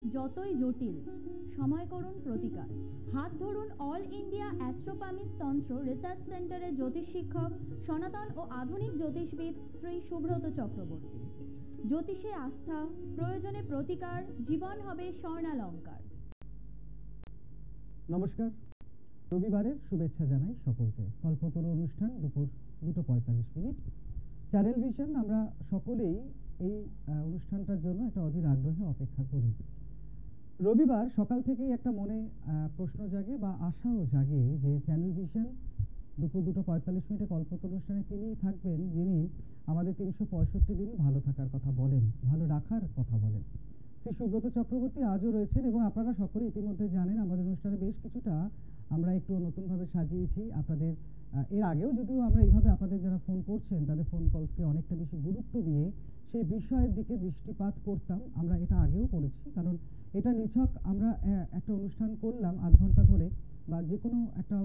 যতই জটিল, সময় করুন প্রতিকার। হাত ধরুন অল ইন্ডিয়া অ্যাস্ট্রোপামিস তন্ত্র রিসার্চ সেন্টারের জ্যোতিষ শিক্ষক, সনাতন ও আধুনিক জ্যোতিষবিদ শ্রী সুব্রত চক্রবর্তী। জ্যোতিষে আস্থা, প্রয়োজনে প্রতিকার, জীবন হবে স্বর্ণালঙ্কার। নমস্কার, রবিবারের শুভেচ্ছা জানাই সকলকে। কল্পতরু অনুষ্ঠান দুপুর 2:45। চ্যানেল ভিশন আমরা সকলেই এই অনুষ্ঠানটার জন্য একটা অধীর আগ্রহে অপেক্ষা করি। রবিবার সকাল থেকেই একটা মনে প্রশ্ন জাগে বা আশাও জাগে যে চ্যানেল ভিশন দুপুর 2:45 কল্পতরু অনুষ্ঠানে তিনিই থাকবেন যিনি আমাদের 365 দিন ভালো থাকার কথা বলেন, ভালো রাখার কথা বলেন। শ্রী সুব্রত চক্রবর্তী আজও রয়েছেন এবং আপনারা সকলে ইতিমধ্যে জানেন আমাদের অনুষ্ঠানে বেশ কিছুটা আমরা একটু নতুনভাবে সাজিয়েছি। আপনাদের এর আগেও যদিও আমরা এইভাবে আপনাদের যারা ফোন করছেন তাদের ফোন কলসকে অনেকটা বেশি গুরুত্ব দিয়ে সেই বিষয়ের দিকে দৃষ্টিপাত করতাম। আমরা এটা আগেও করেছি, কারণ এটা নিছক আমরা একটা অনুষ্ঠান করলাম আধ ঘন্টা ধরে বা যে কোনো একটা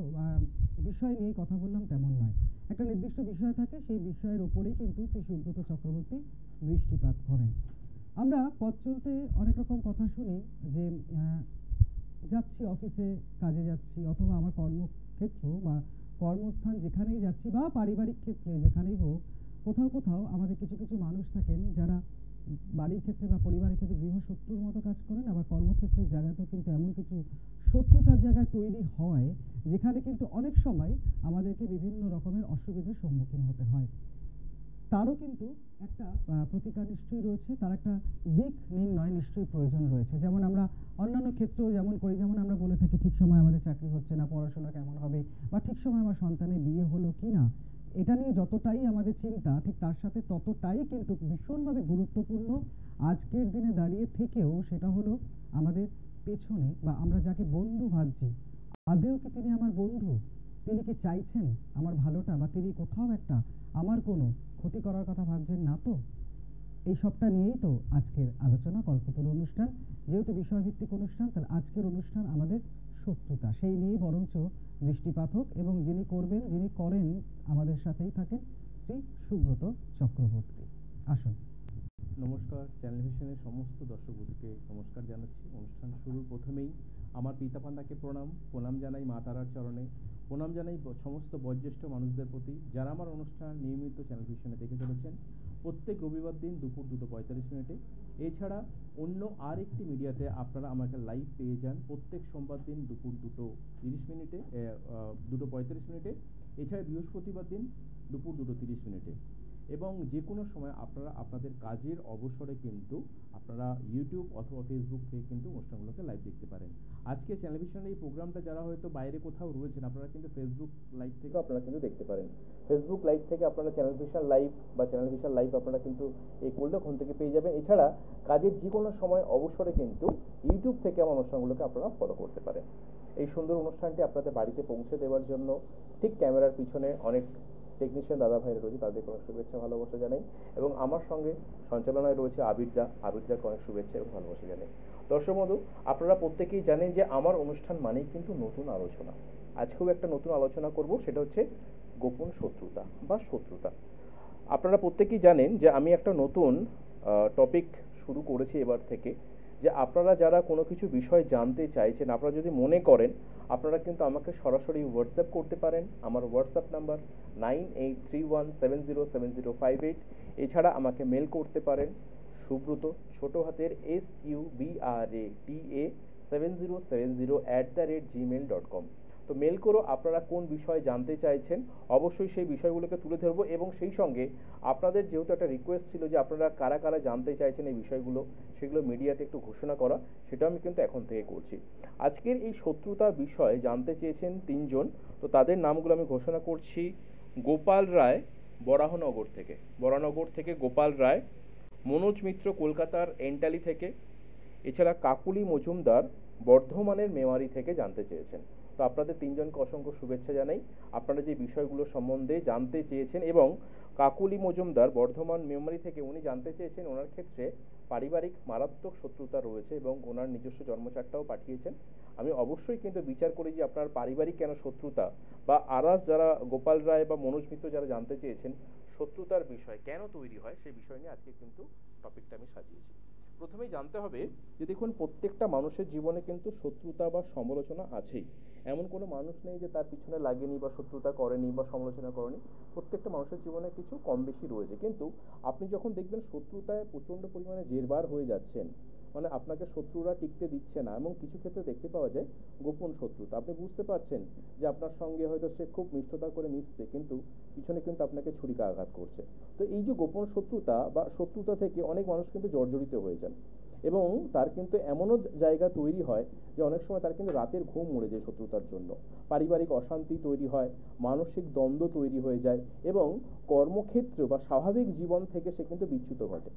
বিষয় নিয়ে কথা বললাম তেমন নয়। একটা নির্দিষ্ট বিষয় থাকে, সেই বিষয়ের ওপরেই কিন্তু শ্রী সুব্রত চক্রবর্তী দৃষ্টিপাত করেন। আমরা পথ চলতে অনেক রকম কথা শুনি যে যাচ্ছি অফিসে, কাজে যাচ্ছি, অথবা আমার কর্মক্ষেত্র বা কর্মস্থান যেখানেই যাচ্ছি বা পারিবারিক ক্ষেত্রে যেখানেই হোক, কোথাও কোথাও আমাদের কিছু কিছু মানুষ থাকেন যারা বাড়ির ক্ষেত্রে বা পরিবারের ক্ষেত্রে গৃহশত্রুর মতো কাজ করেন। আবার কর্মক্ষেত্রের জায়গাতেও কিন্তু এমন কিছু শত্রুতার জায়গা তৈরি হয় যেখানে কিন্তু অনেক সময় আমাদেরকে বিভিন্ন রকমের অসুবিধার সম্মুখীন হতে হয়। তারও কিন্তু একটা প্রতিকার নিশ্চয়ই রয়েছে, তার একটা দিক নির্ণয় নিশ্চয়ই প্রয়োজন রয়েছে। যেমন আমরা অন্যান্য ক্ষেত্রেও যেমন করি, যেমন আমরা বলে থাকি ঠিক সময় আমাদের চাকরি হচ্ছে না, পড়াশোনা কেমন হবে, বা ঠিক সময় আমার সন্তানের বিয়ে হলো কি না, এটা নিয়ে যতটাই আমাদের চিন্তা, ঠিক তার সাথে ততটাই কিন্তু ভীষণভাবে গুরুত্বপূর্ণ আজকের দিনে দাঁড়িয়ে থেকেও সেটা হলো আমাদের পেছনে বা আমরা যাকে বন্ধু ভাবছি, আদেও কি তিনি আমার বন্ধু? তিনি কি চাইছেন আমার ভালোটা, বা তিনি কোথাও একটা আমার কোনো ক্ষতি করার কথা ভাবছেন না তো? এই সবটা নিয়েই তো আজকের আলোচনা, কল্পতরু অনুষ্ঠান। যেহেতু বিষয়ভিত্তিক অনুষ্ঠান, তাহলে আজকের অনুষ্ঠান আমাদের শত্রুতা, সেই নিয়েই বরঞ্চ দৃষ্টিপাত হোক। এবং যিনি করবেন, যিনি করেন, আমাদের সাথেই থাকেন শ্রী সুব্রত চক্রবর্তী। আসুন। নমস্কার, চ্যানেল ভিশনের সমস্ত দর্শকবন্ধুকে নমস্কার জানাচ্ছি। অনুষ্ঠান শুরুর প্রথমেই আমার পিতামাতাকে প্রণাম জানাই, মা তারার চরণে প্রণাম জানাই সমস্ত বয়োজ্যেষ্ঠ মানুষদের প্রতি যারা আমার অনুষ্ঠান নিয়মিত চ্যানেল ভিশনে দেখে চলেছেন প্রত্যেক রবিবার দিন দুপুর 2:45। এছাড়া অন্য আর একটি মিডিয়াতে আপনারা আমাকে লাইভ পেয়ে যান প্রত্যেক সোমবার দিন দুপুর 2:45। এছাড়া বৃহস্পতিবার দিন দুপুর 2:30। এবং যে কোনো সময় আপনারা আপনাদের কাজের অবসরে কিন্তু আপনারা ইউটিউব অথবা ফেসবুক থেকে কিন্তু অনুষ্ঠানগুলোকে লাইভ দেখতে পারেন। আজকে চ্যানেল ভিশনের এই প্রোগ্রামটা যারা হয়তো বাইরে কোথাও রয়েছেন, আপনারা কিন্তু ফেসবুক লাইভ থেকে আপনারা কিন্তু দেখতে পারেন। ফেসবুক লাইভ থেকে আপনারা চ্যানেল ভিশন লাইভ বা চ্যানেল ভিশন লাইভ আপনারা কিন্তু এই করলে ওখান থেকে পেয়ে যাবেন। এছাড়া কাজের যে কোনো সময় অবসরে কিন্তু ইউটিউব থেকে আমার অনুষ্ঠানগুলোকে আপনারা ফলো করতে পারেন। এই সুন্দর অনুষ্ঠানটি আপনাদের বাড়িতে পৌঁছে দেওয়ার জন্য ঠিক ক্যামেরার পিছনে অনেক টেকনিশিয়ান দাদা ভাইরা রয়েছে, তাদেরকে অনেক শুভেচ্ছা ভালোবাসা জানাই। এবং আমার সঙ্গে সঞ্চালনায় রয়েছে আবিরদাকে অনেক শুভেচ্ছা এবং ভালোবাসা জানাই। দর্শক বন্ধু, আপনারা প্রত্যেকেই জানেন যে আমার অনুষ্ঠান মানেই কিন্তু নতুন আলোচনা। আজকেও একটা নতুন আলোচনা করব, সেটা হচ্ছে গোপন শত্রুতা বা শত্রুতা। আপনারা প্রত্যেকেই জানেন যে আমি একটা নতুন টপিক শুরু করেছি এবার থেকে, যে আপনারা যারা কোনো কিছু বিষয় জানতে চাইছেন, আপনারা যদি মনে করেন, আপনারা কিন্তু আমাকে সরাসরি হোয়াটসঅ্যাপ করতে পারেন। আমার হোয়াটসঅ্যাপ নাম্বার 9831707058। এছাড়া আমাকে মেল করতে পারেন সুব্রত, ছোটো হাতের SUBRATA7070@gmail.com। তো মেল করো আপনারা কোন বিষয় জানতে চাইছেন, অবশ্যই সেই বিষয়গুলোকে তুলে ধরবো। এবং সেই সঙ্গে আপনাদের যেহেতু একটা রিকোয়েস্ট ছিল যে আপনারা কারা কারা জানতে চাইছেন এই বিষয়গুলো, সেগুলো মিডিয়াতে একটু ঘোষণা করা, সেটা আমি কিন্তু এখন থেকে করছি। আজকের এই শত্রুতা বিষয়ে জানতে চেয়েছেন 3 জন, তো তাদের নামগুলো আমি ঘোষণা করছি। গোপাল রায় বরানগর থেকে গোপাল রায়, মনোজ মিত্র কলকাতার এন্টালি থেকে, এছাড়া কাকুলি মজুমদার বর্ধমানের মেমারি থেকে জানতে চেয়েছেন। তো আপনাদের 3 জনকে অসংখ্য শুভেচ্ছা জানাই। আপনারা যে বিষয়গুলো সম্বন্ধে জানতে চেয়েছেন, এবং কাকুলি মজুমদার বর্ধমান মেমারি থেকে উনি জানতে চেয়েছেন ওনার ক্ষেত্রে পারিবারিক মারাত্মক শত্রুতা রয়েছে এবং ওনার নিজস্ব জন্মচারটাও পাঠিয়েছেন। আমি অবশ্যই কিন্তু বিচার করি যে আপনার পারিবারিক কেন শত্রুতা, বা আরাস যারা গোপাল রায় বা মনোজ মিত্র যারা জানতে চেয়েছেন শত্রুতার বিষয় কেন তৈরি হয়, সেই বিষয় নিয়ে আজকে কিন্তু টপিকটা আমি সাজিয়েছি। প্রথমেই জানতে হবে যে দেখুন, প্রত্যেকটা মানুষের জীবনে কিন্তু শত্রুতা বা সমালোচনা আছেই। এমন কোনো মানুষ নেই যে তার পিছনে লাগেনি বা শত্রুতা করেনি বা সমালোচনা করেনি। প্রত্যেকটা মানুষের জীবনে কিছু কম বেশি রয়েছে। কিন্তু আপনি যখন দেখবেন শত্রুতায় প্রচণ্ড পরিমাণে জেরবার হয়ে যাচ্ছেন, মানে আপনাকে শত্রুরা টিকতে দিচ্ছে না, এবং কিছু ক্ষেত্রে দেখতে পাওয়া যায় গোপন শত্রুতা। আপনি বুঝতে পারছেন যে আপনার সঙ্গে হয়তো সে খুব মিষ্টতা করে মিশছে, কিন্তু পিছনে কিন্তু আপনাকে ছুরিকাঘাত করছে। তো এই যে গোপন শত্রুতা বা শত্রুতা থেকে অনেক মানুষ কিন্তু জর্জরিত হয়ে যান, এবং তার কিন্তু এমনও জায়গা তৈরি হয় যে অনেক সময় তার কিন্তু রাতের ঘুম উড়ে যায় শত্রুতার জন্য। পারিবারিক অশান্তি তৈরি হয়, মানসিক দ্বন্দ্ব তৈরি হয়ে যায়, এবং কর্মক্ষেত্র বা স্বাভাবিক জীবন থেকে সে কিন্তু বিচ্যুত ঘটে।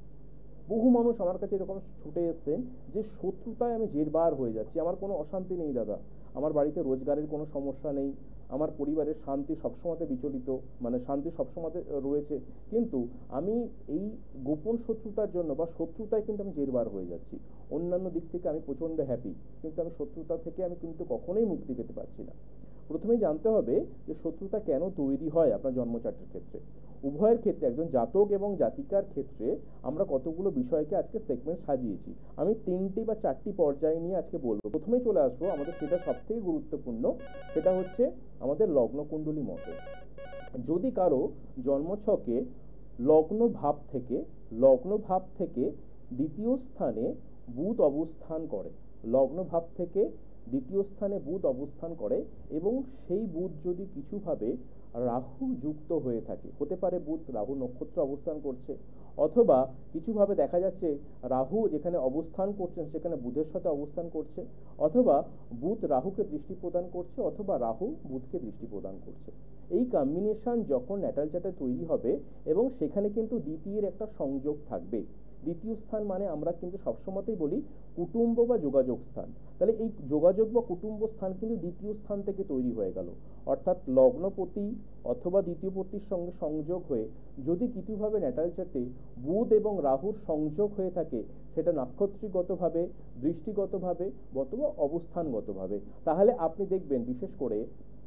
বহু মানুষ আমার কাছে এরকম ছুটে এসছেন যে শত্রুতায় আমি জেরবার হয়ে যাচ্ছি, আমার কোনো অশান্তি নেই দাদা, আমার বাড়িতে রোজগারের কোনো সমস্যা নেই, আমার পরিবারের শান্তি সবসময়তে বিচলিত, মানে শান্তি সবসময়তে রয়েছে, কিন্তু আমি এই গোপন শত্রুতার জন্য বা শত্রুতায় কিন্তু আমি জেরবার হয়ে যাচ্ছি। অন্যান্য দিক থেকে আমি প্রচণ্ড হ্যাপি, কিন্তু আমি শত্রুতা থেকে আমি কিন্তু কখনোই মুক্তি পেতে পারছি না। প্রথমেই জানতে হবে যে শত্রুতা কেন তৈরি হয় আপনার জন্মচার্টের ক্ষেত্রে। উভয়ের ক্ষেত্রে, একজন জাতক এবং জাতিকার ক্ষেত্রে আমরা কতগুলো বিষয়কে আজকে সেগমেন্ট সাজিয়েছি। আমি 3টি বা 4টি পর্যায়ে নিয়ে আজকে বলবো। প্রথমেই চলে আসবো আমাদের সেটা সবথেকে গুরুত্বপূর্ণ, সেটা হচ্ছে আমাদের লগ্নকুণ্ডলী মতে। যদি কারো জন্মছকে লগ্ন ভাব থেকে দ্বিতীয় স্থানে বুধ অবস্থান করে, লগ্ন ভাব থেকে দ্বিতীয় স্থানে বুধ অবস্থান করে, এবং সেই বুধ যদি কিছুভাবে রাহু যুক্ত হয়ে থাকে, হতে পারে বুধ রাহু নক্ষত্র অবস্থান করছে, অথবা কিছুভাবে দেখা যাচ্ছে রাহু যেখানে অবস্থান করছেন সেখানে বুধের সাথে অবস্থান করছে, অথবা বুধ রাহুকে দৃষ্টি প্রদান করছে, অথবা রাহু বুধকে দৃষ্টি প্রদান করছে। এই কম্বিনেশন যখন ন্যাটাল চার্টে তৈরি হবে, এবং সেখানে কিন্তু দ্বিতীয়ের একটা সংযোগ থাকবে। দ্বিতীয় স্থান মানে আমরা কিন্তু সবসময়তেই বলি কুটুম্ব বা যোগাযোগ স্থান। তাহলে এই যোগাযোগ বা কুটুম্ব স্থান কিন্তু দ্বিতীয় স্থান থেকে তৈরি হয়ে গেল, অর্থাৎ লগ্নপতি অথবা দ্বিতীয়পতির সঙ্গে সংযোগ হয়ে যদি কিছুভাবে ন্যাটাল চার্টে বুধ এবং রাহুর সংযোগ হয়ে থাকে, সেটা নক্ষত্রিগতভাবে, দৃষ্টিগতভাবে অথবা অবস্থানগতভাবে, তাহলে আপনি দেখবেন বিশেষ করে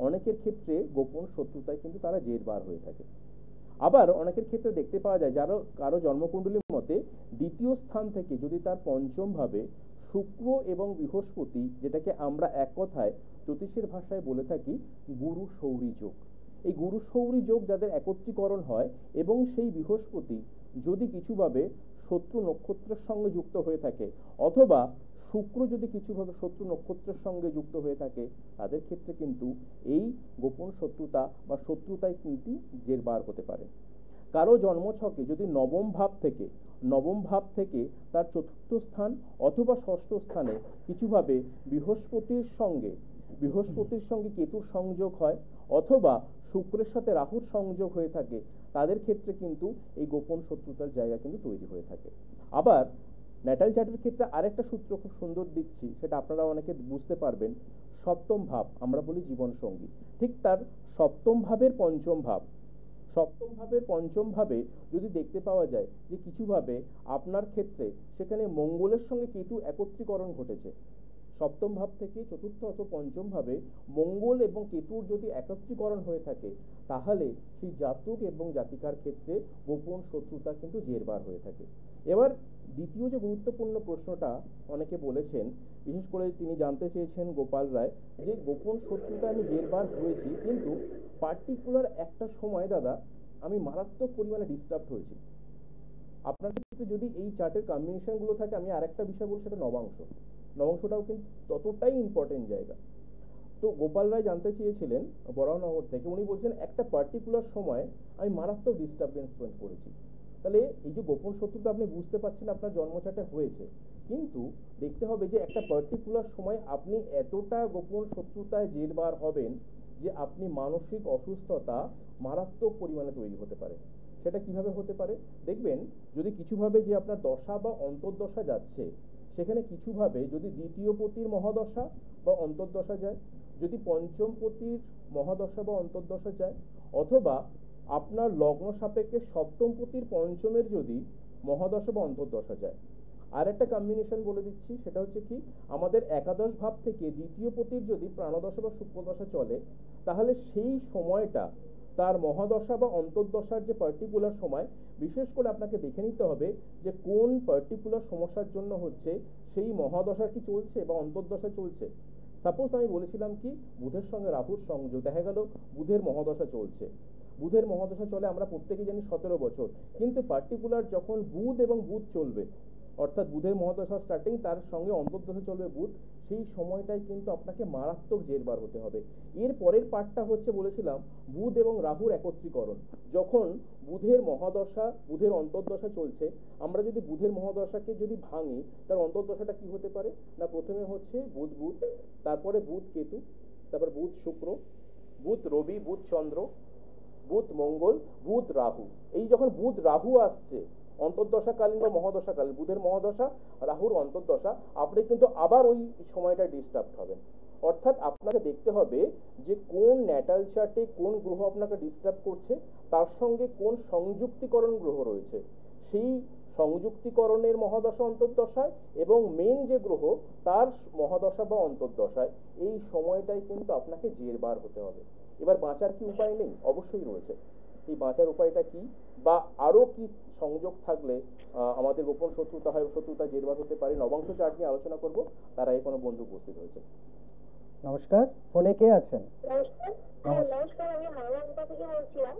অনেকের ক্ষেত্রে গোপন শত্রুতায় কিন্তু তারা জেরবার হয়ে থাকে। আবার অনেকের ক্ষেত্রে দেখতে পাওয়া যায় কারো জন্মকুণ্ডলীর মতে দ্বিতীয় স্থান থেকে যদি তার পঞ্চম ভাবে শুক্র এবং বৃহস্পতি, যেটাকে আমরা এক কথায় জ্যোতিষের ভাষায় বলে থাকি গুরু সৌরী যোগ, এই গুরু সৌরী যোগ যাদের একত্রীকরণ হয়, এবং সেই বৃহস্পতি যদি কিছুভাবে শত্রু নক্ষত্রের সঙ্গে যুক্ত হয়ে থাকে, অথবা শুক্র যদি কিছুভাবে শত্রু নক্ষত্রের সঙ্গে যুক্ত হয়ে থাকে, তাদের ক্ষেত্রে কিন্তু এই গোপন শত্রুতা বা শত্রুতায় কিন্তু জেরবার হতে পারে। কারো জন্মছকে যদি নবম ভাব থেকে তার চতুর্থ স্থান অথবা ষষ্ঠ স্থানে কিছুভাবে বৃহস্পতির সঙ্গে কেতুর সংযোগ হয়, অথবা শুক্রের সাথে রাহুর সংযোগ হয়ে থাকে, তাদের ক্ষেত্রে কিন্তু এই গোপন শত্রুতার জায়গা কিন্তু তৈরি হয়ে থাকে। আবার ন্যাটাল চার্টের ক্ষেত্রে আরেকটা সূত্র খুব সুন্দর দিচ্ছি, সেটা আপনারা অনেকে বুঝতে পারবেন। সপ্তম ভাব আমরা বলি জীবন সঙ্গী, ঠিক তার সপ্তম ভাবের পঞ্চম ভাবে যদি দেখতে পাওয়া যায় যে কিছুভাবে আপনার ক্ষেত্রে সেখানে মঙ্গলের সঙ্গে কেতু একত্রীকরণ ঘটেছে, সপ্তম ভাব থেকে চতুর্থ অথবা পঞ্চম ভাবে মঙ্গল এবং কেতুর যদি একত্রীকরণ হয়ে থাকে, তাহলে সেই জাতক এবং জাতিকার ক্ষেত্রে গোপন শত্রুতা কিন্তু জেরবার হয়ে থাকে। এবার দ্বিতীয় যে গুরুত্বপূর্ণ প্রশ্নটা অনেকে বলেছেন, বিশেষ করে তিনি জানতে চেয়েছেন গোপাল রায়, যে গোপন শত্রুতা আমি জেরবার হয়েছি, কিন্তু পার্টিকুলার একটা সময় দাদা আমি মারাত্মক পরিমাণে ডিস্টার্ব হয়েছি। আপনার ক্ষেত্রে যদি এই চার্টের কম্বিনেশনগুলো থাকে, আমি আরেকটা বিষয় বলছি, সেটা নবাংশটাও কিন্তু ততটাই ইম্পর্টেন্ট জায়গা। তো গোপাল রায় জানতে চেয়েছিলেন বরাহনগর থেকে, উনি বলছেন একটা পার্টিকুলার সময় আমি মারাত্মক ডিস্টারবেন্স করেছি। তাহলে এই যে গোপন শত্রুতা আপনি বুঝতে পারছেন আপনার জন্মচার্টে হয়েছে, কিন্তু দেখতে হবে যে একটা পার্টিকুলার সময় আপনি এতটা গোপন শত্রুতায় জেরবার হবেন যে আপনি মানসিক অসুস্থতা মারাত্মক পরিমাণে তৈরি হতে পারে। সেটা কিভাবে হতে পারে দেখবেন, যদি কিছুভাবে যে আপনার দশা বা অন্তর্দশা যাচ্ছে, সেখানে কিছুভাবে যদি দ্বিতীয় পতির মহাদশা বা অন্তর্দশা যায়, যদি পঞ্চম পতির মহাদশা বা অন্তর্দশা যায়, অথবা আপনার লগ্ন সাপেক্ষে সপ্তম পতির পঞ্চমের যদি মহাদশা বা অন্তর্দশা যায়। আর একটা কম্বিনেশন বলে দিচ্ছি, সেটা হচ্ছে কি, আমাদের একাদশ ভাব থেকে দ্বিতীয় পতির যদি প্রাণদশা বা শুক্রদশা চলে, তাহলে সেই সময়টা তার মহাদশা বা অন্তর্দশার যে পার্টিকুলার সময় বিশেষ করে আপনাকে দেখে নিতে হবে যে কোন পার্টিকুলার সমস্যার জন্য হচ্ছে, সেই মহাদশা কি চলছে বা অন্তর্দশা চলছে। সাপোজ আমি বলেছিলাম কি বুধের সঙ্গে রাহুর সংযোগ, দেখা গেল বুধের মহাদশা চলছে। বুধের মহাদশা চলে আমরা প্রত্যেকেই জানি 17 বছর, কিন্তু পার্টিকুলার যখন বুধ এবং বুধ চলবে, অর্থাৎ বুধের মহাদশা স্টার্টিং, তার সঙ্গে অন্তর্দশা চলবে বুধ, সেই সময়টাই কিন্তু আপনাকে মারাত্মক জেরবার হতে হবে। এর পরের পার্টটা হচ্ছে বলেছিলাম বুধ এবং রাহুর একত্রীকরণ। যখন বুধের মহাদশা, বুধের অন্তর্দশা চলছে, আমরা যদি বুধের মহাদশাকে যদি ভাঙি, তার অন্তর্দশাটা কি হতে পারে না, প্রথমে হচ্ছে বুধ বুধ, তারপরে বুধ কেতু, তারপর বুধ শুক্র, বুধ রবি, বুধ চন্দ্র, বুধ মঙ্গল, বুধ রাহু। এই যখন বুধ রাহু আসছে অন্তর্দশাকালীন বা মহাদশাকালীন, বুধের মহাদশা রাহুর অন্তর্দশা, আপনি কিন্তু আবার ওই সময়টা ডিস্টার্ব হবেন। অর্থাৎ আপনাকে দেখতে হবে যে কোন ন্যাটাল চার্টে কোন গ্রহ আপনাকে ডিস্টার্ব করছে, তার সঙ্গে কোন সংযুক্তিকরণ গ্রহ রয়েছে, সেই সংযুক্তিকরণের মহাদশা অন্তর্দশায় এবং মেন যে গ্রহ তার মহাদশা বা অন্তর্দশায়, এই সময়টাই কিন্তু আপনাকে জেরবার হতে হবে। এবার বাঁচার কি উপায় নেই? অবশ্যই রয়েছে। এই বাঁচার উপায়টা কি বা আরো কি সংযোগ থাকলে আমাদের গোপন শত্রুতা হয়, শত্রুতা জেরবার হতে পারে, নবাংশ চার্ট নিয়ে আলোচনা করব। তার আগে কোনো বন্ধু উপস্থিত হয়েছে। নমস্কার, ফোনে কে আছেন? নমস্কার। হ্যাঁ, নমস্কার, আমি হাওড়া থেকে বলছিলাম।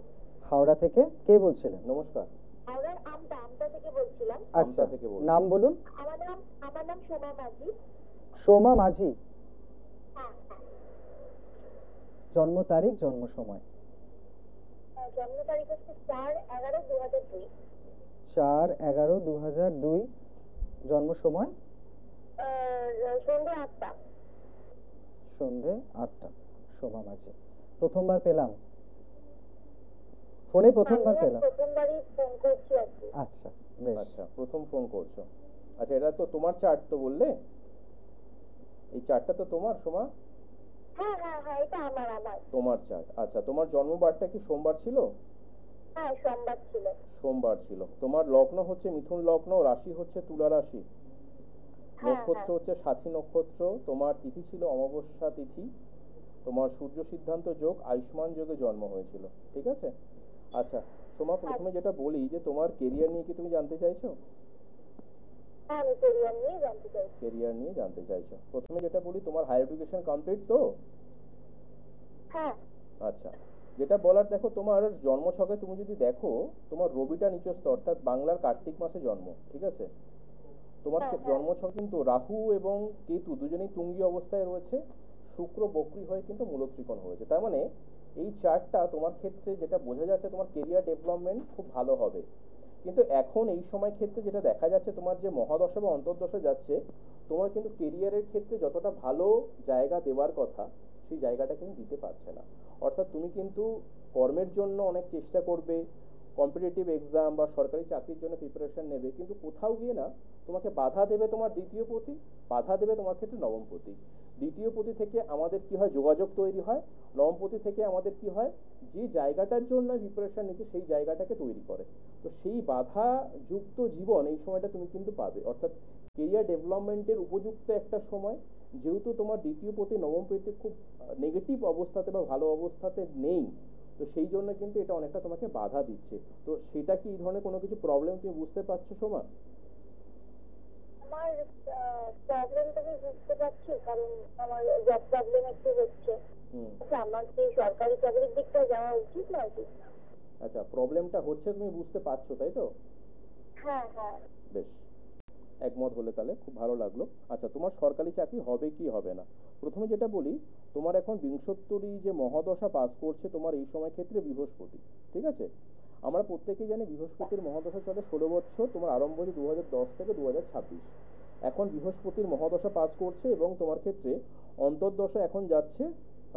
হাওড়া থেকে কে বলছিলেন? নমস্কার। হাওড়ার আমটা থেকে বলছিলাম। আচ্ছা, থেকে বলুন। নাম বলুন। আমার নাম সোমা মাঝি। সোমা মাঝি। হ্যাঁ হ্যাঁ। জন্ম তারিখ, জন্ম সময়? জন্ম তারিখ হচ্ছে 4/11/2002। 4/11/2002। জন্ম সময়? সন্ধ্যে 8টা। সন্ধ্যে 8টা। সোমা মাঝি, প্রথমবার পেলাম ফোনে, প্রথমবার পেলাম। প্রথমবারই ফোন করছি আর কি। আচ্ছা, বেশ। আচ্ছা, প্রথম ফোন করছো। আচ্ছা, এটা তো তোমার চার্ট তো বললে, এই চার্টটা তো তোমার সোমা? হ্যাঁ হ্যাঁ হ্যাঁ, এটা আমার। তোমার চার্ট। আচ্ছা, তোমার জন্মবারটা কি সোমবার ছিল? হ্যাঁ, সোমবার ছিল। সোমবার ছিল। তোমার লগ্ন হচ্ছে মিথুন লগ্ন, রাশি হচ্ছে তুলা রাশি, নক্ষত্র হচ্ছে সাথী নক্ষত্র, তোমার তিথি ছিল অমাবস্যা তিথি, তোমার সূর্য সিদ্ধান্ত যোগ আয়ুষ্মান যোগে জন্ম হয়েছিল। ঠিক আছে? আচ্ছা সোমা, প্রথমে যেটা বলি যে তোমার কেরিয়ার নিয়ে কি তুমি জানতে চাইছো? হ্যাঁ, আমি কেরিয়ার নিয়ে জানতে চাইছি। কেরিয়ার নিয়ে জানতে চাইছো। প্রথমে যেটা বলি, তোমার হায়ার এডুকেশন কমপ্লিট তো? হ্যাঁ। আচ্ছা, যেটা বলার, দেখো তোমার জন্মছকে তুমি যদি দেখো, তোমার রবিটা নিচস্থ, অর্থাৎ বাংলার কার্তিক মাসে জন্ম। ঠিক আছে? তোমার জন্মছক কিন্তু রাহু এবং কেতু দুজনেই তুঙ্গি অবস্থায় রয়েছে, শুক্র বক্রী হয়ে কিন্তু মূলত্রিকোণ হয়েছে। তার মানে এই চার্টটা তোমার ক্ষেত্রে যেটা বোঝা যাচ্ছে, তোমার কেরিয়ার ডেভেলপমেন্ট খুব ভালো হবে। কিন্তু এখন এই সময় ক্ষেত্রে যেটা দেখা যাচ্ছে, তোমার যে মহাদশা বা অন্তর্দশা যাচ্ছে, তোমার কিন্তু কেরিয়ারের ক্ষেত্রে যতটা ভালো জায়গা দেওয়ার কথা, সেই জায়গাটা কিন্তু দিতে পারছে না। অর্থাৎ তুমি কিন্তু কর্মের জন্য অনেক চেষ্টা করবে, কম্পিটিটিভ এক্সাম বা সরকারি চাকরির জন্য প্রিপারেশন নেবে, কিন্তু কোথাও গিয়ে না তোমাকে বাধা দেবে তোমার দ্বিতীয় পতি, বাধা দেবে তোমার ক্ষেত্রে নবমপতি। দ্বিতীয় পতি থেকে আমাদের কি হয়, যোগাযোগ তৈরি হয়। নবমপতি থেকে আমাদের কি হয়, যে জায়গাটার জন্য প্রিপারেশন নিচ্ছে সেই জায়গাটাকে তৈরি করে। তো সেই বাধা যুক্ত জীবন এই সময়টা তুমি কিন্তু পাবে। অর্থাৎ কেরিয়ার ডেভেলপমেন্টের উপযুক্ত একটা সময়, যেহেতু তোমার দ্বিতীয় পতি নবমপতি খুব নেগেটিভ অবস্থাতে বা ভালো অবস্থাতে নেই, তো সেই জন্য কিন্তু এটা অনেকটা তোমাকে বাধা দিচ্ছে। তো সেটা কি এই ধরনের কোনো কিছু প্রবলেম তুমি বুঝতে পারছো সোমা? আমার প্রবলেমটা আমি বুঝতে পারছি, কারণ আমার জব প্রবলেম একটু হচ্ছে। আমার কি সরকারি চাকরির দিকটা যাওয়া উচিত না উচিত না? আচ্ছা, প্রবলেমটা হচ্ছে তুমি বুঝতে পারছো, তাই তো? হ্যাঁ হ্যাঁ। বেশ, একমত হলে তাহলে খুব ভালো লাগলো। আচ্ছা, তোমার সরকারি চাকরি হবে কি হবে না, প্রথমে যেটা বলি, তোমার এখন বিংশোত্তরী যে মহাদশা পাস করছে তোমার এই সময় ক্ষেত্রে বৃহস্পতি। ঠিক আছে? আমরা প্রত্যেকেই জানি বৃহস্পতির মহাদশা চলে 16 বছর, তোমার আরম্ভ হচ্ছে 2010 থেকে 2026। এখন বৃহস্পতির মহাদশা পাস করছে এবং তোমার ক্ষেত্রে অন্তর্দশা এখন যাচ্ছে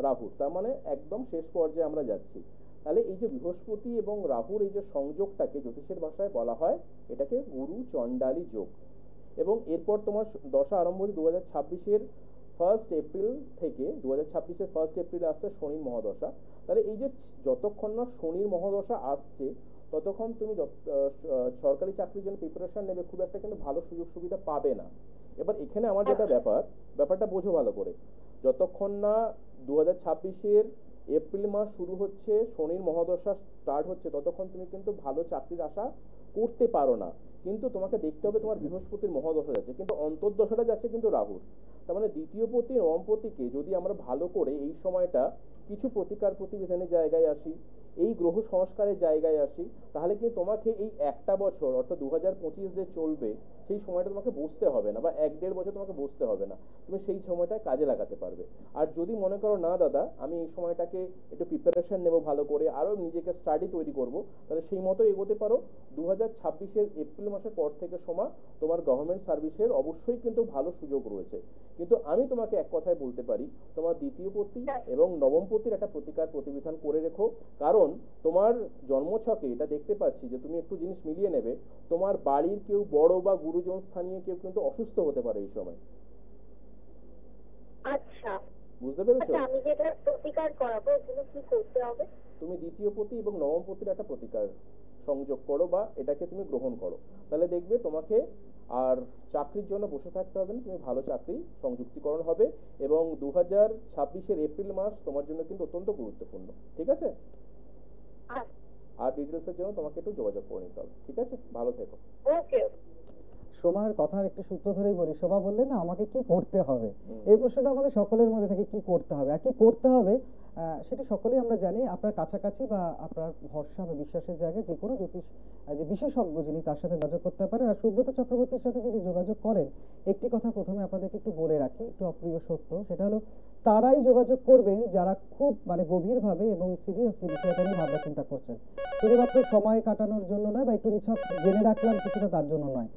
রাহুর, তার মানে একদম শেষ পর্যায়ে আমরা যাচ্ছি। তাহলে এই যে বৃহস্পতি এবং রাহুর এই যে সংযোগটাকে জ্যোতিষের ভাষায় বলা হয়, এটাকে গুরু চণ্ডালী যোগ। এবং এরপর তোমার দশা আরম্ভ হচ্ছে 2026-এর 1 এপ্রিল থেকে। 2026-এর 1 এপ্রিল আসছে শনির মহাদশা। তাহলে এই যে যতক্ষণ না শনির মহাদশা আসছে, ততক্ষণ তুমি সরকারি চাকরির জন্য প্রিপারেশন নেবে, খুব একটা কিন্তু ভালো সুযোগ সুবিধা পাবে না। এবার এখানে আমার যেটা ব্যাপারটা বোঝো ভালো করে, যতক্ষণ না 2026-এর এপ্রিল মাস শুরু হচ্ছে, শনির মহাদশা স্টার্ট হচ্ছে, ততক্ষণ তুমি কিন্তু ভালো চাকরির আশা করতে পারো না। কিন্তু তোমাকে দেখতে হবে তোমার বৃহস্পতির মহাদশা যাচ্ছে, কিন্তু অন্তর্দশাটা যাচ্ছে কিন্তু রাহুর। তার মানে দ্বিতীয় পতি নবম পতিকে যদি আমরা ভালো করে এই সময়টা কিছু প্রতিকার প্রতিবিধানের জায়গায় আসি, এই গ্রহ সংস্কারের জায়গায় আসি, তাহলে কিন্তু তোমাকে এই একটা বছর অর্থাৎ 2025 যে চলবে সেই সময়টা তোমাকে বসতে হবে না, বা 1-1.5 বছর তোমাকে বসতে হবে না, তুমি সেই সময়টা কাজে লাগাতে পারবে। আর যদি মনে করো না দাদা আমি এই সময়টাকে একটু প্রিপারেশন নেবো ভালো করে, আরও নিজেকে স্টাডি তৈরি করব, তাহলে সেই মতো এগোতে পারো। 2026-এর এপ্রিল মাসের পর থেকে সময় তোমার গভর্নমেন্ট সার্ভিসের অবশ্যই কিন্তু ভালো সুযোগ রয়েছে। কিন্তু আমি তোমাকে এক কথায় বলতে পারি, তোমার দ্বিতীয় পতি এবং নবম পতির একটা প্রতিকার প্রতিবিধান করে রেখো। কারণ তোমার জন্মছকে এটা দেখতে পাচ্ছি যে তুমি একটু জিনিস মিলিয়ে নেবে, তোমার বাড়ির কেউ বড় বা গুরুজন স্থানীয় কেউ কিন্তু অসুস্থ হতে পারে এই সময়। আচ্ছা, বুঝতে পেরেছো? আচ্ছা, আমি যেটা প্রতিকার করাবো এর জন্য কি করতে হবে? তুমি দ্বিতীয় পতি এবং নবম পতির একটা প্রতিকার সংযোগ করো বা এটাকে তুমি গ্রহণ করো, তাহলে দেখবে তোমাকে আর চাকরির জন্য বসে থাকতে হবে না, তুমি ভালো চাকরি সংযুক্তিকরণ হবে। এবং 2026-এর এপ্রিল মাস তোমার জন্য কিন্তু অত্যন্ত গুরুত্বপূর্ণ। ঠিক আছে? আর ডিটেলসের জন্য তোমাকে একটু যোগাযোগ করে নিতে হবে। ঠিক আছে, ভালো থেকো। ওকে। সোমার কথার একটু সূত্র ধরেই বলি, শোভা বললেন না আমাকে কি করতে হবে, এই প্রশ্নটা আমাদের সকলের মধ্যে থেকে কি করতে হবে আর কি করতে হবে সেটা সকলেই আমরা জানি। আপনার কাছাকাছি বা আপনার ভরসা বা বিশ্বাসের জায়গায় যে কোনো জ্যোতিষ যে বিশেষজ্ঞ যিনি তার সাথে যোগাযোগ করতে পারেন। আর সুব্রত চক্রবর্তীর সাথে যদি যোগাযোগ করেন, একটি কথা প্রথমে আপনাদেরকে একটু বলে রাখি, একটু অপ্রিয় সত্য, সেটা হলো তারাই যোগাযোগ করবেন যারা খুব গভীরভাবে এবং সিরিয়াসলি বিষয়টা নিয়ে ভাবনা চিন্তা করছেন। শুধুমাত্র সময় কাটানোর জন্য নয় বা একটু নিছক জেনে রাখলাম কিছুটা তার জন্য নয়।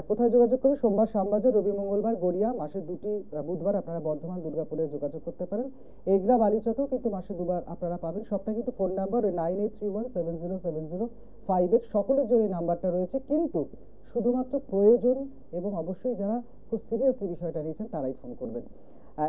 কোথায় যোগাযোগ করবে? সোমবার শ্যামবাজার, রবি মঙ্গলবার গড়িয়া, মাসে 2টি বুধবার আপনারা বর্ধমান দুর্গাপুরে যোগাযোগ করতে পারেন। এগরা বালিচকেও কিন্তু মাসে 2বার আপনারা পাবেন। সবটা কিন্তু ফোন নাম্বার 9831707058, সকলের জন্য এই নাম্বারটা রয়েছে। কিন্তু শুধুমাত্র প্রয়োজন এবং অবশ্যই যারা খুব সিরিয়াসলি বিষয়টা নিয়েছেন তারাই ফোন করবেন।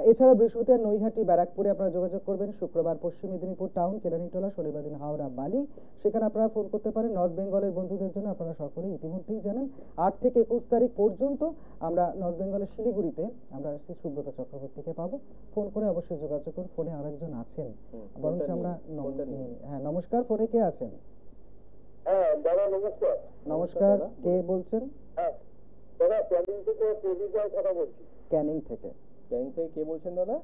এছাড়া বৃহস্পতিবার নৈহাটি ব্যারাকপুরে আপনারা যোগাযোগ করবেন। শুক্রবার পশ্চিম মেদিনীপুর টাউন কেরানীটোলা, শনিবার দিন হাওড়া বালি, সেখানে আপনারা ফোন করতে পারেন। নর্থ বেঙ্গলের বন্ধুদের জন্য আপনারা সকলেই ইতিমধ্যেই জানেন 8 থেকে 21 তারিখ পর্যন্ত আমরা নর্থ বেঙ্গলের শিলিগুড়িতে আমরা শ্রী সুব্রত চক্রবর্তীকে পাবো। ফোন করে অবশ্যই যোগাযোগ করুন। ফোনে আরেকজন আছেন, বরঞ্চ আমরা হ্যাঁ নমস্কার, ফোনে কে আছেন? হ্যাঁ দাদা নমস্কার। নমস্কার, কে বলছেন? হ্যাঁ দাদা, ক্যানিং থেকে প্রদীপ রায় কথা বলছি। ক্যানিং থেকে? ক্যানিং থেকে কে বলছেন দাদা?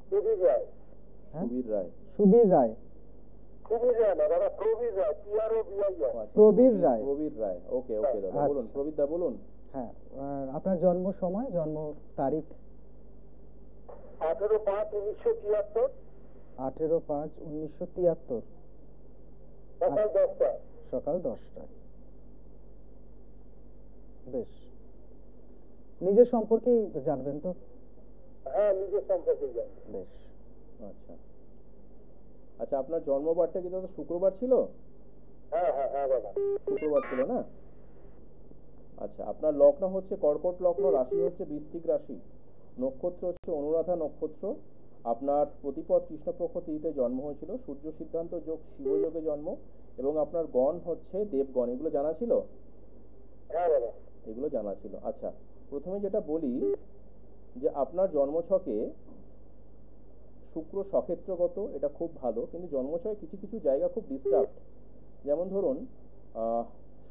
প্রদীপ রায়। সুবীর রায়। সুবীর রায়? প্রবীর রায় না দাদা, প্রবীর রায়, PROBIR। প্রবীর রায়। প্রবীর রায়, ওকে ওকে দাদা, বলুন প্রবীর দা বলুন। হ্যাঁ, আপনার জন্ম সময়, জন্ম তারিখ? 18/5/1973। 18/5/1973, সকাল 10টা। সকাল 10টায়। বেশ, নিজের সম্পর্কেই জানবেন তো? হ্যাঁ, নিজের সম্পর্কে জানি। বেশ, আচ্ছা আচ্ছা, আপনার জন্মবারটা কি দাদা শুক্রবার ছিল? হ্যাঁ হ্যাঁ হ্যাঁ দাদা, শুক্রবার ছিল না? আচ্ছা, আপনার লগ্ন হচ্ছে কর্কট লগ্ন, রাশি হচ্ছে বৃশ্চিক রাশি, নক্ষত্র হচ্ছে অনুরাধা নক্ষত্র, আপনার প্রতিপদ কৃষ্ণপক্ষ তিথিতে জন্ম হয়েছিল, সূর্য সিদ্ধান্ত যোগ শিবযোগে জন্ম, এবং আপনার গণ হচ্ছে দেবগণ। এগুলো জানা ছিল? হ্যাঁ দাদা, এগুলো জানা ছিল। আচ্ছা, প্রথমে যেটা বলি যে আপনার জন্মছকে শুক্র সক্ষেত্রগত, এটা খুব ভালো, কিন্তু জন্মছকে কিছু কিছু জায়গা খুব ডিস্টার্ব। যেমন ধরুন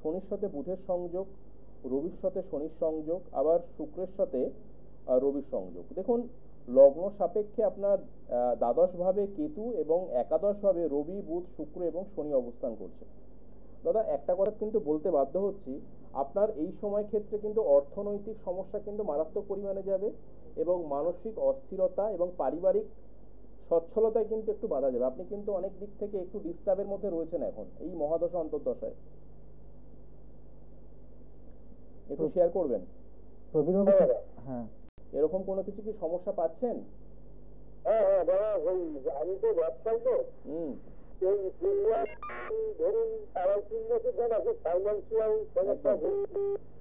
শনির সাথে বুধের সংযোগ, রবির সাথে শনির সংযোগ, আবার শুক্রের সাথে রবির সংযোগ। দেখুন, লগ্ন সাপেক্ষে আপনার দ্বাদশ ভাবে কেতু এবং একাদশ ভাবে রবি, বুধ, শুক্র এবং শনি অবস্থান করছে। দাদা একটা কথা কিন্তু বলতে বাধ্য হচ্ছি, আপনার এই সময় ক্ষেত্রে কিন্তু অর্থনৈতিক সমস্যা কিন্তু মারাত্মক পরিমাণে যাবে, এবং মানসিক অস্থিরতা এবং পারিবারিক সচ্ছলতায় কিন্তু একটু বাধা যাবে। আপনি কিন্তু অনেক দিক থেকে একটু ডিস্টার্বের মধ্যে রয়েছেন এখন এই মহাদশা অন্তর্দশায়। একটু শেয়ার করবেন প্রবীর বাবু? হ্যাঁ, এরকম কোনো কিছু কি সমস্যা পাচ্ছেন? হ্যাঁ হ্যাঁ দাদা, আমি তো ব্যবসায়ী তো, এই ধরুন 2.5-3 বছর ধরে আছে ফাইন্যান্সিয়াল সমস্যা।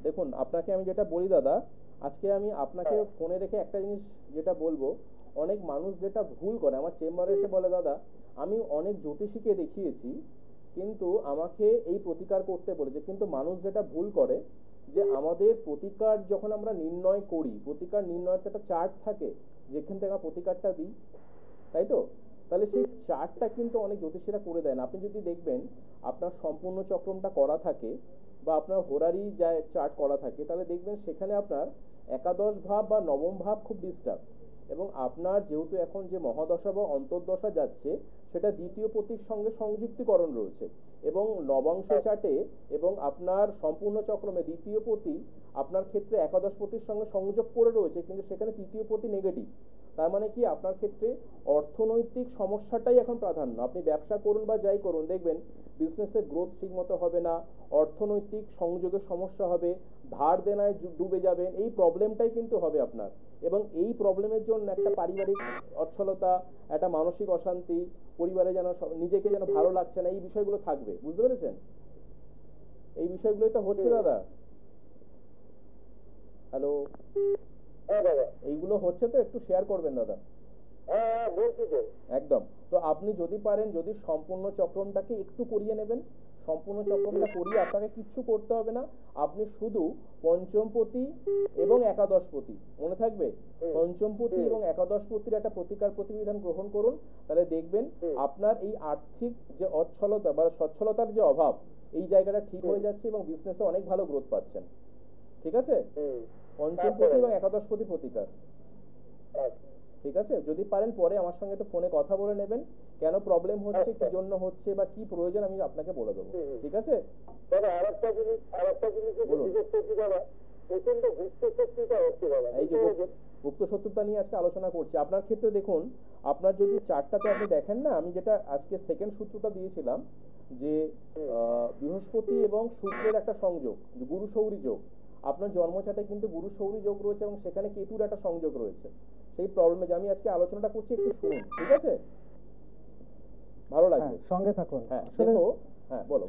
দেখুন, আপনাকে আমি যেটা বলি দাদা, আজকে আমি আপনাকে ফোনে রেখে একটা জিনিস যেটা বলবো, অনেক মানুষ যেটা ভুল করে আমার চেম্বারে এসে বলে, দাদা আমি অনেক জ্যোতিষীকে দেখিয়েছি কিন্তু আমাকে এই প্রতিকার করতে বলেছে, কিন্তু মানুষ যেটা ভুল করে যে আমাদের প্রতিকার যখন আমরা নির্ণয় করি, প্রতিকার নির্ণয়ের একটা চার্ট থাকে যেখান থেকে আমরা প্রতিকারটা দিই, তাই তো? তাহলে সেই চার্টটা কিন্তু অনেক জ্যোতিষীরা করে দেন। আপনি যদি দেখবেন আপনার সম্পূর্ণ চক্রমটা করা থাকে বা আপনার হোরারি যায় চার্ট করা থাকে, তাহলে দেখবেন সেখানে আপনার একাদশ ভাব বা নবম ভাব খুব ডিস্টার্ব, এবং আপনার যেহেতু এখন যে মহাদশা বা অন্তর্দশা যাচ্ছে সেটা দ্বিতীয় পতির সঙ্গে সংযুক্তিকরণ রয়েছে, এবং নবাংশ চার্টে এবং আপনার সম্পূর্ণ চক্রমে দ্বিতীয় পতি আপনার ক্ষেত্রে একাদশ পতির সঙ্গে সংযোগ করে রয়েছে, কিন্তু সেখানে তৃতীয় পতি নেগেটিভ। তার মানে কি আপনার ক্ষেত্রে অর্থনৈতিক সমস্যাটাই এখন প্রাধান্য। আপনি ব্যবসা করুন বা যাই করুন, দেখবেন বিজনেসের গ্রোথ ঠিক মতো হবে না, অর্থনৈতিক সংযোগের সমস্যা হবে, ধার দেনায় ডুবে যাবেন, এই প্রবলেমটাই কিন্তু হবে আপনার। এবং এই প্রবলেমের জন্য একটা পারিবারিক অচ্ছলতা, একটা মানসিক অশান্তি, পরিবারে যেন নিজেকে যেন ভালো লাগছে না, এই বিষয়গুলো থাকবে। বুঝতে পেরেছেন? এই বিষয়গুলোই তো হচ্ছে দাদা। হ্যালো, হ্যাঁ দাদা, এইগুলো হচ্ছে তো একটু শেয়ার করবেন দাদা। হ্যাঁ বলছি তো। একদম। তো আপনি যদি পারেন, যদি সম্পূর্ণ চক্রমটাকে একটু করিয়ে নেবেন, সম্পূর্ণ চক্রমটা করিয়ে আপনাকে কিচ্ছু করতে হবে না, আপনি শুধু পঞ্চমপতি এবং একাদশপতি, মনে থাকবে পঞ্চমপতি এবং একাদশপতির একটা প্রতিকার প্রতিবিধান গ্রহণ করুন, তাহলে দেখবেন আপনার এই আর্থিক যে অচ্ছলতা বা সচ্ছলতার যে অভাব, এই জায়গাটা ঠিক হয়ে যাচ্ছে এবং বিজনেসে অনেক ভালো গ্রোথ পাচ্ছেন। ঠিক আছে? পঞ্চমপতি এবং একাদশপতি প্রতিকার। ঠিক আছে? যদি পারেন পরে আমার সঙ্গে একটু ফোনে কথা বলে নেবেন, কেন প্রবলেম হচ্ছে, কি জন্য হচ্ছে বা কি প্রয়োজন, আমি আপনাকে বলে দেবো। ঠিক আছে দাদা? আরেকটা জিনিস জিজ্ঞেস করছি দাদা, প্রচন্ড গুপ্ত শত্রুতা হচ্ছে দাদা। এই যে গুপ্ত শত্রুতা নিয়ে আজকে আলোচনা করছি। আপনার ক্ষেত্রে দেখুন, আপনার যদি চার্টটাতে আপনি দেখেন না, আমি যেটা আজকে সেকেন্ড সূত্রটা দিয়েছিলাম যে বৃহস্পতি এবং শুক্রের একটা সংযোগ, গুরু সৌরী যোগ, আপনার জন্মচাটে কিন্তু গুরু সৌরী যোগ রয়েছে এবং সেখানে কেতুর একটা সংযোগ রয়েছে। সেই প্রবলেমে যে আমি আজকে আলোচনাটা করছি, একটু শুনুন। ঠিক আছে? ভালো লাগবে, সঙ্গে থাকুন। হ্যাঁ দেখো, হ্যাঁ বলো।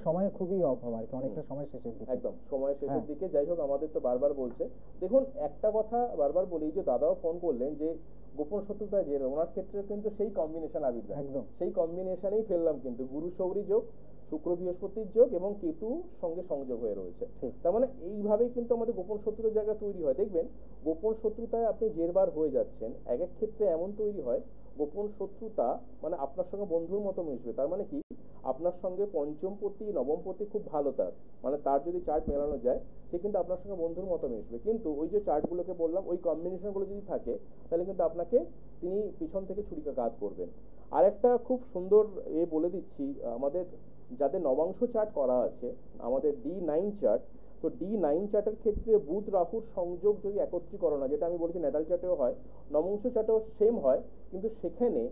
সময় খুবই অভাব আর কি, অনেকটা সময় শেষের দিকে। একদম সময়ের শেষের দিকে। যাই হোক, আমাদের তো বারবার বলছে, দেখুন একটা কথা বারবার বলি, যে দাদাও ফোন করলেন যে গোপন শত্রুতা, যে ওনার ক্ষেত্রে কিন্তু সেই কম্বিনেশন আবির্ভাব, একদম সেই কম্বিনেশনেই ফেললাম, কিন্তু গুরু সৌরী যোগ, শুক্র বৃহস্পতির যোগ এবং কেতু সঙ্গে সংযোগ হয়ে রয়েছে। তার মানে এইভাবেই কিন্তু আমাদের গোপন শত্রুতার জায়গা তৈরি হয়। দেখবেন গোপন শত্রুতায় আপনি জেরবার হয়ে যাচ্ছেন, এক এক ক্ষেত্রে এমন তৈরি হয় গোপন শত্রুতা মানে আপনার সঙ্গে বন্ধুর মতো মিশবে। তার মানে কি, আপনার সঙ্গে পঞ্চমপতি নবমপতি খুব ভালো, তার মানে তার যদি চার্ট মেলানো যায়, সে কিন্তু আপনার সঙ্গে বন্ধুর মতো মিশবে। কিন্তু ওই যে চার্টগুলোকে বললাম, ওই কম্বিনেশনগুলো যদি থাকে, তাহলে কিন্তু আপনাকে তিনি পিছন থেকে ছুরিকাঘাত করবেন। আর একটা খুব সুন্দর বলে দিচ্ছি, আমাদের যাদের নবাংশ চার্ট করা আছে, আমাদের D9 চার্ট, তো D9 চার্টের ক্ষেত্রে বুধ রাহুর সংযোগ যদি একত্রীকরণ হয়, যেটা আমি বলেছি ন্যাটাল চার্টেও হয়, নবাংশ চার্টেও সেম হয়, কিন্তু সেখানে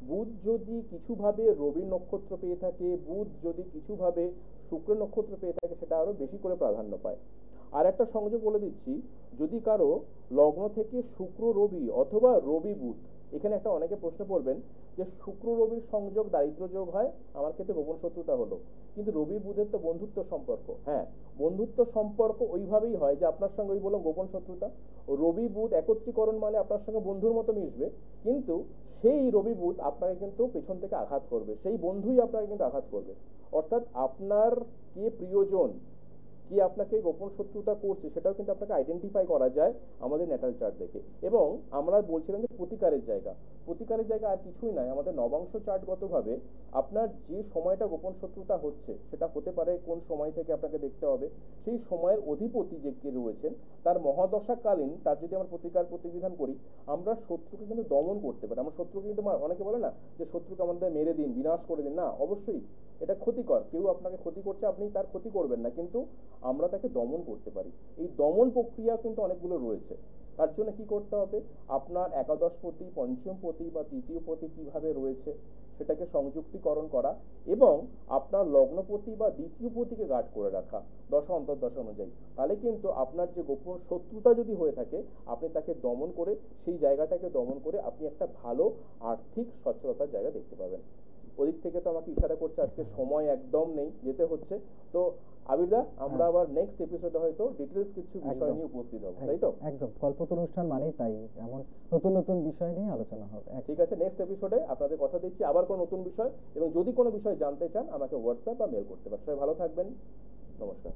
বুধ যদি কিছুভাবে রবি নক্ষত্র পেয়ে থাকে, বুধ যদি কিছুভাবে শুক্র নক্ষত্র পেয়ে থাকে, সেটা আরো বেশি করে প্রাধান্য পায়। আর একটা সংযোগ বলে দিচ্ছি, যদি কারো লগ্ন থেকে শুক্র রবি অথবা রবি বুধ, এখানে একটা অনেকে প্রশ্ন করবেন যে শুক্র রবির সংযোগ দারিদ্র যোগ হয়, আমার ক্ষেত্রে গোপন শত্রুতা হলো, কিন্তু রবি বুধের তো বন্ধুত্ব সম্পর্ক। হ্যাঁ, বন্ধুত্ব সম্পর্ক ওইভাবেই হয় যে আপনার সঙ্গে ওই বললাম গোপন শত্রুতা, রবি বুধ একত্রীকরণ মানে আপনার সঙ্গে বন্ধুর মতো মিশবে, কিন্তু সেই রবি বুধ আপনাকে কিন্তু পেছন থেকে আঘাত করবে, সেই বন্ধুই আপনাকে কিন্তু আঘাত করবে। অর্থাৎ আপনার কে প্রিয়জন, কি আপনাকে গোপন শত্রুতা করছে, সেটাও কিন্তু আপনাকে আইডেন্টিফাই করা যায় আমাদের ন্যাটাল চার্ট দেখে। এবং আমরা বলছিলাম যে প্রতিকারের জায়গা আর কিছুই নাই, আমাদের নবাংশ চার্টগতভাবে আপনার যে সময়টা গোপন শত্রুতা হচ্ছে, সেটা হতে পারে কোন সময় থেকে আপনাকে দেখতে হবে, সেই সময়ের অধিপতি যে কে রয়েছেন তার মহাদশাকালীন তার যদি আমরা প্রতিকার প্রতিবিধান করি, আমরা শত্রুকে কিন্তু দমন করতে পারি। আমরা শত্রুকে কিন্তু, অনেকে বলে না যে শত্রুকে আমাদের মেরে দিন, বিনাশ করে দিন, না, অবশ্যই এটা ক্ষতিকর, কেউ আপনাকে ক্ষতি করছে, আপনি তার ক্ষতি করবেন না, কিন্তু আমরা তাকে দমন করতে পারি। এই দমন প্রক্রিয়া কিন্তু অনেকগুলো রয়েছে। তার জন্য কি করতে হবে, আপনার একাদশপতি, পঞ্চমপতি বা তৃতীয়পতি কিভাবে রয়েছে সেটাকে সংযুক্তিকরণ করা, এবং আপনার লগ্নপতি বা দ্বিতীয়পতিকে গার্ড করে রাখা দশা অন্তর্দশা অনুযায়ী, তাহলে কিন্তু আপনার যে গোপন শত্রুতা যদি হয়ে থাকে, আপনি তাকে দমন করে, সেই জায়গাটাকে দমন করে আপনি একটা ভালো আর্থিক সচ্ছলতার জায়গা দেখতে পাবেন। ওদিক থেকে তো আমাকে ইশারা করছে আজকে সময় একদম নেই, যেতে হচ্ছে। তো আবিরদা, আমরা আবার নেক্সট এপিসোডে হয়তো ডিটেইলস কিছু বিষয় নিয়ে উপস্থিত হব, তাই তো? একদম, কল্পতরু অনুষ্ঠান মানেই তাই, এমন নতুন নতুন বিষয় নিয়ে আলোচনা হবে। ঠিক আছে, নেক্সট এপিসোডে আপনাদের কথা দিচ্ছি আবার কোনো নতুন বিষয়, এবং যদি কোনো বিষয় জানতে চান আমাকে হোয়াটসঅ্যাপ বা মেল করতে পারেন। সবাই ভালো থাকবেন, নমস্কার।